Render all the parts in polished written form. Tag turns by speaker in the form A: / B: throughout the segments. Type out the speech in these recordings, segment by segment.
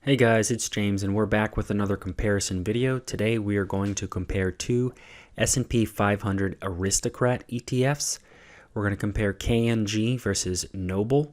A: Hey guys, it's James and we're back with another comparison video. Today we are going to compare two S&P 500 Aristocrat ETFs. We're going to compare KNG versus NOBL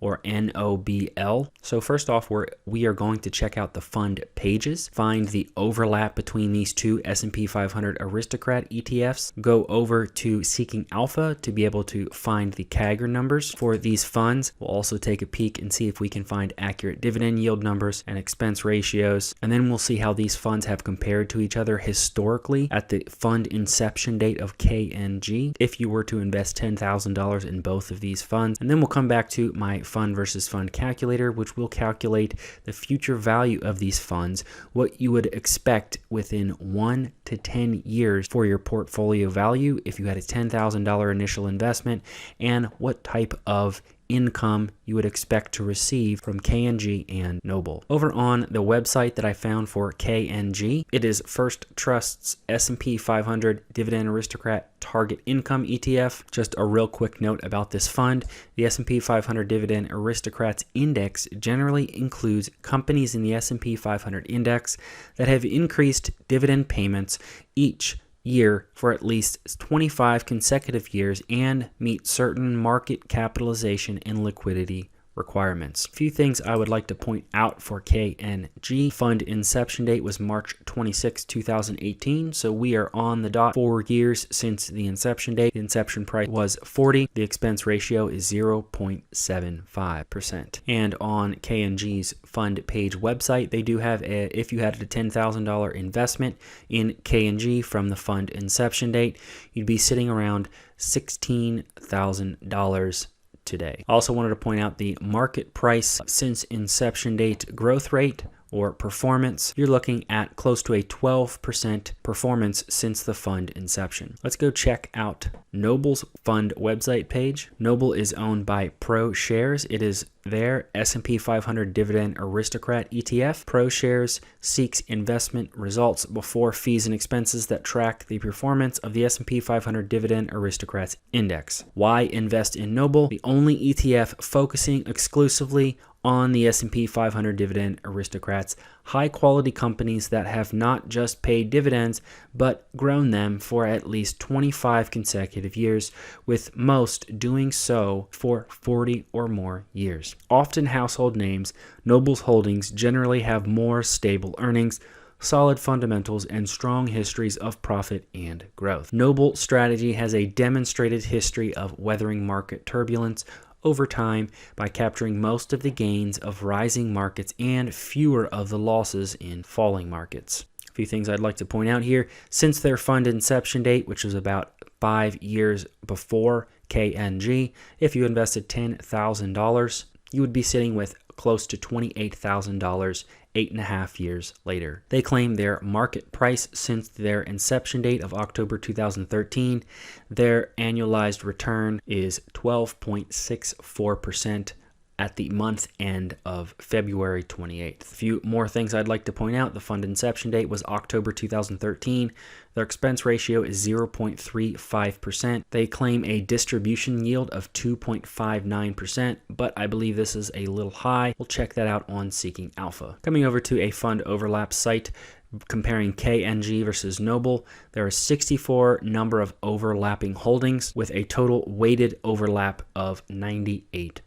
A: or NOBL. So first off, we are going to check out the fund pages, find the overlap between these two S&P 500 Aristocrat ETFs, go over to Seeking Alpha to be able to find the CAGR numbers for these funds. We'll also take a peek and see if we can find accurate dividend yield numbers and expense ratios. And then we'll see how these funds have compared to each other historically at the fund inception date of KNG, if you were to invest $10,000 in both of these funds. And then we'll come back to my fund versus fund calculator, which will calculate the future value of these funds, what you would expect within 1 to 10 years for your portfolio value if you had a $10,000 initial investment, and what type of income you would expect to receive from KNG and NOBL. Over on the website that I found for KNG, it is First Trust's S&P 500 Dividend Aristocrat Target Income ETF. Just a real quick note about this fund. The S&P 500 Dividend Aristocrats Index generally includes companies in the S&P 500 Index that have increased dividend payments each year for at least 25 consecutive years and meet certain market capitalization and liquidity requirements. A few things I would like to point out for KNG. Fund inception date was March 26, 2018, so we are on the dot 4 years since the inception date. The inception price was 40. The expense ratio is 0.75%. And on KNG's fund page website, they do have if you had a $10,000 investment in KNG from the fund inception date, you'd be sitting around $16,000 today. I also wanted to point out the market price since inception date growth rate or performance. You're looking at close to a 12% performance since the fund inception. Let's go check out NOBL's fund website page. NOBL is owned by ProShares. It is their S&P 500 Dividend Aristocrat ETF. ProShares seeks investment results before fees and expenses that track the performance of the S&P 500 Dividend Aristocrats Index. Why invest in NOBL? The only ETF focusing exclusively on the S&P 500 Dividend Aristocrats, high quality companies that have not just paid dividends, but grown them for at least 25 consecutive years, with most doing so for 40 or more years. Often household names, NOBL's holdings generally have more stable earnings, solid fundamentals, and strong histories of profit and growth. NOBL strategy has a demonstrated history of weathering market turbulence over time by capturing most of the gains of rising markets and fewer of the losses in falling markets. A few things I'd like to point out here. Since their fund inception date, which was about 5 years before KNG, if you invested $10,000, you would be sitting with close to $28,000 8.5 years later. They claim their market price since their inception date of October 2013. Their annualized return is 12.64% at the month end of February 28th. A few more things I'd like to point out. The fund inception date was October 2013. Their expense ratio is 0.35%. They claim a distribution yield of 2.59%, but I believe this is a little high. We'll check that out on Seeking Alpha. Coming over to a fund overlap site, comparing KNG versus NOBL, there are 64 number of overlapping holdings with a total weighted overlap of 98%.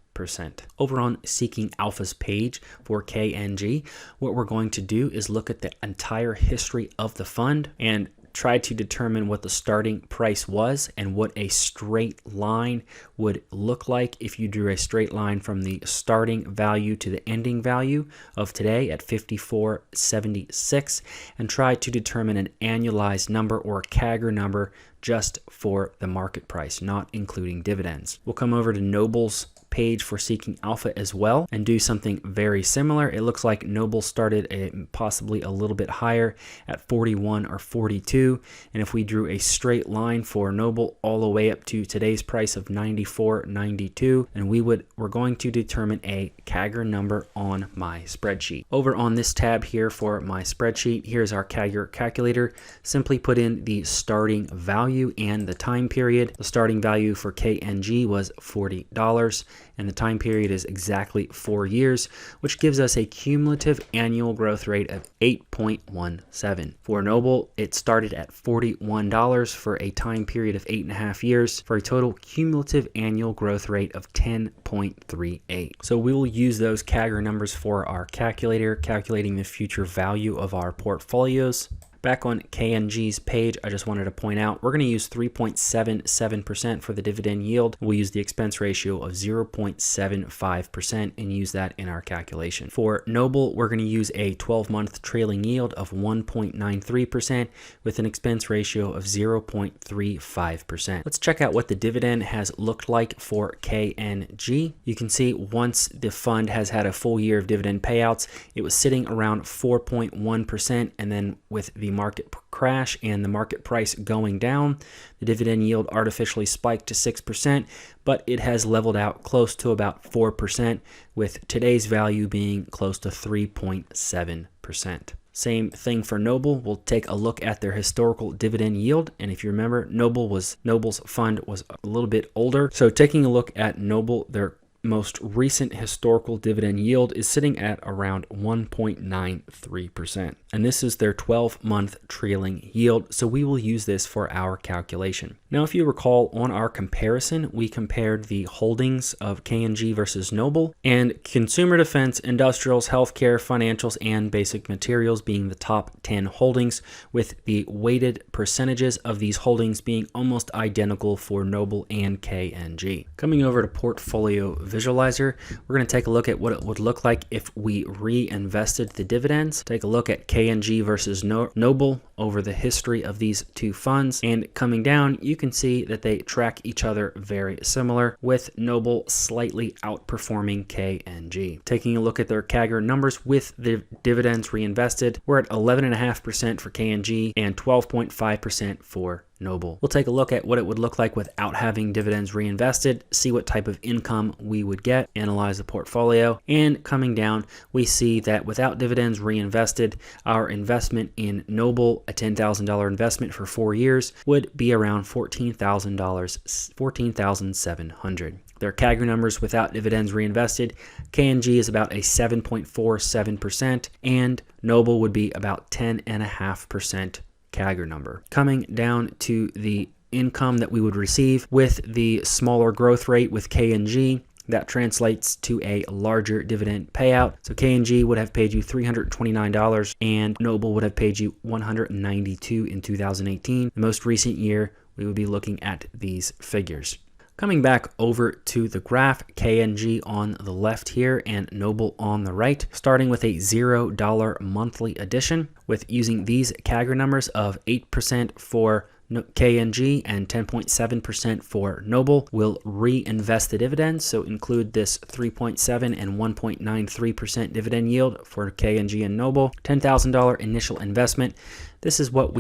A: Over on Seeking Alpha's page for KNG, what we're going to do is look at the entire history of the fund and try to determine what the starting price was and what a straight line would look like if you drew a straight line from the starting value to the ending value of today at 54.76, and try to determine an annualized number or a CAGR number just for the market price, not including dividends. We'll come over to NOBL's page for Seeking Alpha as well and do something very similar. It looks like NOBL started possibly a little bit higher at 41 or 42, and if we drew a straight line for NOBL all the way up to today's price of 94.92, and we're going to determine a CAGR number on my spreadsheet. Over on this tab here for my spreadsheet, here's our CAGR calculator. Simply put in the starting value value and the time period. The starting value for KNG was $40, and the time period is exactly 4 years, which gives us a cumulative annual growth rate of 8.17. For NOBL, it started at $41 for a time period of 8.5 years for a total cumulative annual growth rate of 10.38. So we will use those CAGR numbers for our calculator, calculating the future value of our portfolios. Back on KNG's page, I just wanted to point out we're going to use 3.77% for the dividend yield. We'll use the expense ratio of 0.75% and use that in our calculation. For NOBL, we're going to use a 12-month trailing yield of 1.93% with an expense ratio of 0.35%. Let's check out what the dividend has looked like for KNG. You can see once the fund has had a full year of dividend payouts, it was sitting around 4.1%, and then with the market crash and the market price going down, the dividend yield artificially spiked to 6%, but it has leveled out close to about 4%, with today's value being close to 3.7%. Same thing for NOBL. We'll take a look at their historical dividend yield. And if you remember, NOBL's fund was a little bit older. So taking a look at NOBL, their most recent historical dividend yield is sitting at around 1.93%. And this is their 12-month trailing yield. So we will use this for our calculation. Now, if you recall, on our comparison, we compared the holdings of KNG versus NOBL, and consumer defense, industrials, healthcare, financials, and basic materials being the top 10 holdings, with the weighted percentages of these holdings being almost identical for NOBL and KNG. Coming over to Portfolio Visualizer, we're going to take a look at what it would look like if we reinvested the dividends. Take a look at KNG versus NOBL over the history of these two funds, and coming down, you can see that they track each other very similar, with NOBL slightly outperforming KNG. Taking a look at their CAGR numbers with the dividends reinvested, we're at 11.5% for KNG and 12.5% for NOBL. We'll take a look at what it would look like without having dividends reinvested, see what type of income we would get, analyze the portfolio, and coming down, we see that without dividends reinvested, our investment in NOBL, a $10,000 investment for 4 years, would be around $14,700. Their CAGR numbers without dividends reinvested, KNG is about a 7.47%, and NOBL would be about 10.5% CAGR number. Coming down to the income that we would receive with the smaller growth rate with KNG, that translates to a larger dividend payout. So KNG would have paid you $329 and NOBL would have paid you $192 in 2018. The most recent year, we would be looking at these figures. Coming back over to the graph, KNG on the left here and NOBL on the right, starting with a $0 monthly addition, with using these CAGR numbers of 8% for KNG and 10.7% for NOBL. We'll reinvest the dividends, so include this 3.7 and 1.93% dividend yield for KNG and NOBL. $10,000 initial investment. This is what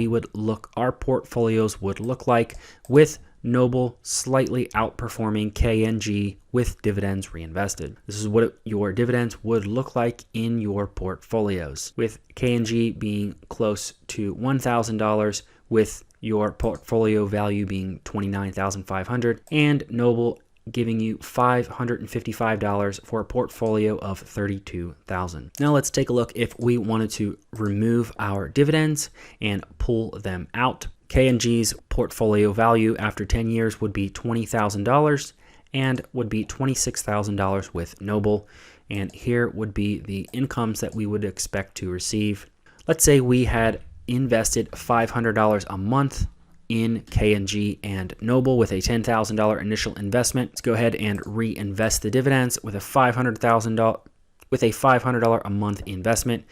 A: our portfolios would look like, with NOBL slightly outperforming KNG with dividends reinvested. This is what your dividends would look like in your portfolios, with KNG being close to $1,000, with your portfolio value being $29,500, and NOBL giving you $555 for a portfolio of $32,000. Now let's take a look if we wanted to remove our dividends and pull them out. KNG's portfolio value after 10 years would be $20,000 and would be $26,000 with NOBL. And here would be the incomes that we would expect to receive. Let's say we had invested $500 a month in KNG and NOBL with a $10,000 initial investment. Let's go ahead and reinvest the dividends with a $500 a month investment.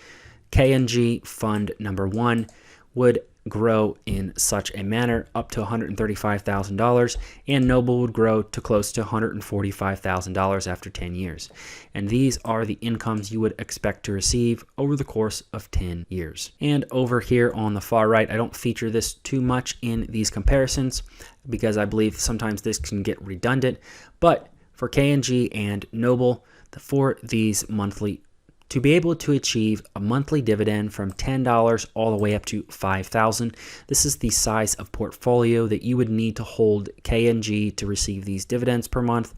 A: KNG fund number one would grow in such a manner up to $135,000, and NOBL would grow to close to $145,000 after 10 years. And these are the incomes you would expect to receive over the course of 10 years. And over here on the far right, I don't feature this too much in these comparisons because I believe sometimes this can get redundant, but for KNG and NOBL, for these monthly To be able to achieve a monthly dividend from $10 all the way up to $5,000, this is the size of portfolio that you would need to hold KNG to receive these dividends per month.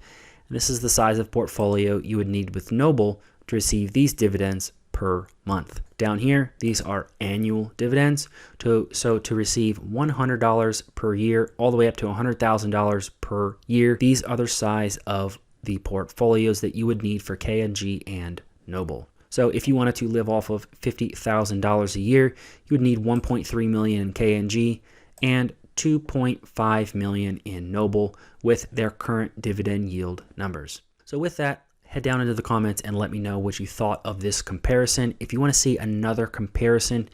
A: And this is the size of portfolio you would need with NOBL to receive these dividends per month. Down here, these are annual dividends. So to receive $100 per year all the way up to $100,000 per year, these are the size of the portfolios that you would need for KNG and NOBL. So if you wanted to live off of $50,000 a year, you would need $1.3 million in KNG and $2.5 million in NOBL with their current dividend yield numbers. So with that, head down into the comments and let me know what you thought of this comparison. If you want to see another comparison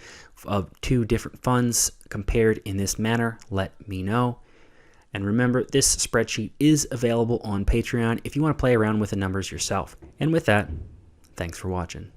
A: of two different funds compared in this manner, let me know. And remember, this spreadsheet is available on Patreon if you want to play around with the numbers yourself. And with that, thanks for watching.